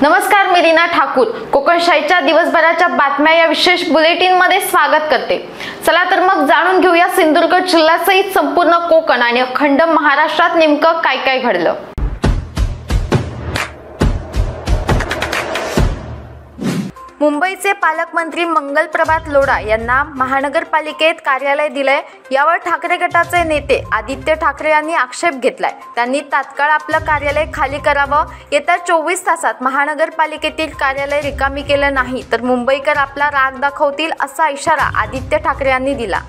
नमस्कार, मी रीना ठाकूर कोकणशाहीच्या दिवसभराच्या बातम्या या विशेष बुलेटिन मध्ये स्वागत करते। चला तर मग जाणून घेऊया सिंधुदुर्ग जिल्ह्यासहित संपूर्ण कोकण आणि अखंड महाराष्ट्रात नेमकं काय काय घडलं। मुंबईचे पालकमंत्री मंगलप्रभात लोढा यांना महानगरपालिकेत कार्यालय दिलंय। यावर ठाकरे गटाचे नेते आदित्य ठाकरे यांनी आक्षेप घेतलाय। त्यांनी तात्काळ आपलं कार्यालय खाली करावं। येत्या 24 तासात महानगरपालिकेतील कार्यालय रिकामी केलं नाही तर मुंबईकर आपला राग दाखवतील असा इशारा आदित्य ठाकरे यांनी दिला।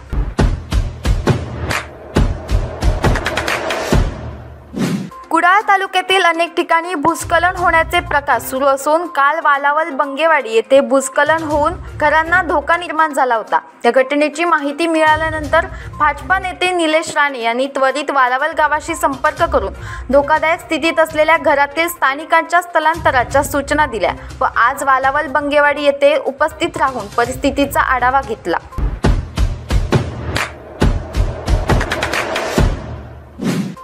कुडाळ तालुक्यातील अनेक ठिकाणी भूस्खलन होण्याचे प्रकार सुरू असून काल वालावल बंगेवाडी येथे भूस्खलन होऊन घरांना धोका निर्माण झाला होता। या घटनेची माहिती मिळाल्यानंतर भाजपा नेते निलेश राणे यांनी त्वरित वालावल गावाशी संपर्क करून धोकादायक स्थितीत असलेल्या घरातील स्थानिकांच्या स्थलांतराच्या सूचना दिल्या व आज वालावल बंगेवाडी येथे उपस्थित राहून परिस्थितीचा आढावा घेतला।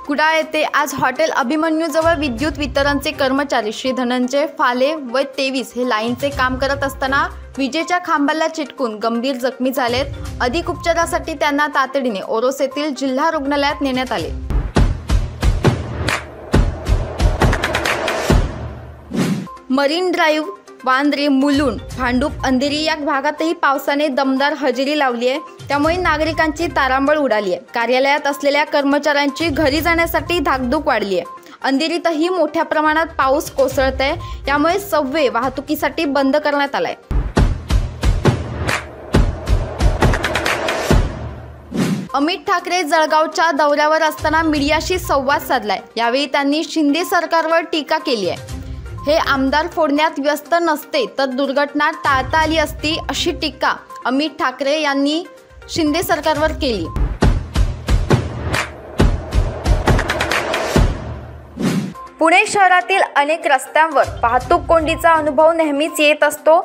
कुडाळ येथे आज हॉटेल अभिमन्यूजवळ विद्युत वितरणचे कर्मचारी श्री धनंजय फाले व 23 हे लाईनचे काम करत असताना विजेच्या खांबाला चिटकून गंभीर जखमी झालेत। अधिक उपचारासाठी त्यांना तातडीने ओरोस येथील जिल्हा रुग्णालयात नेण्यात आले। मरीन ड्राईव्ह, वांद्रे, मुलुंड, भांडूप, अंधेरी या भागातही पावसाने दमदार हजेरी लावली आहे। त्यामुळे नागरिकांची तारांबळ उडाली आहे। कार्यालयात असलेल्या कर्मचाऱ्यांची घरी जाण्यासाठी धाकधूक वाढली आहे। अंधेरीतही मोठ्या प्रमाणात पाऊस कोसळत आहे। यामुळे सबवे वाहतुकीसाठी बंद करण्यात आलाय। अमित ठाकरे जळगावच्या दौऱ्यावर असताना मीडियाशी संवाद साधलाय। यावेळी त्यांनी शिंदे सरकारवर टीका केली आहे। हे आमदार फोडण्यात व्यस्त नसते तर दुर्घटना टाळता आली असती अशी टीका अमित ठाकरे यांनी शिंदे सरकारवर केली। पुणे शहरातील अनेक रस्त्यांवर वाहतूक कोंडीचा अनुभव नेहमीच येत असतो।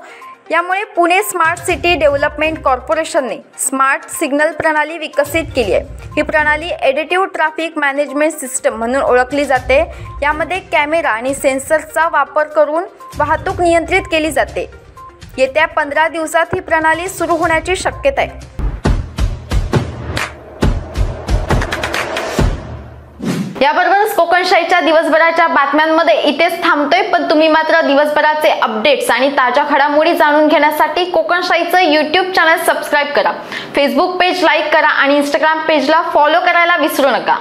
यामुळे पुणे स्मार्ट सिटी डेव्हलपमेंट कॉर्पोरेशनने स्मार्ट सिग्नल प्रणाली विकसित केली आहे। ही प्रणाली एडिटिव्ह ट्रॅफिक मॅनेजमेंट सिस्टम म्हणून ओळखली जाते। यामध्ये कॅमेरा आणि सेन्सर्सचा वापर करून वाहतूक नियंत्रित केली जाते। येत्या 15 दिवसात ही प्रणाली सुरू होण्याची शक्यता आहे। याबरोबरच कोकणशाहीच्या दिवसभराच्या बातम्यांमध्ये इथेच थांबतोय, पण तुम्ही मात्र दिवसभराचे अपडेट्स आणि ताज्या घडामोडी जाणून घेण्यासाठी कोकणशाहीचं YouTube चॅनल सबस्क्राइब करा, फेसबुक पेज लाईक करा आणि Instagram पेजला फॉलो करायला विसरू नका।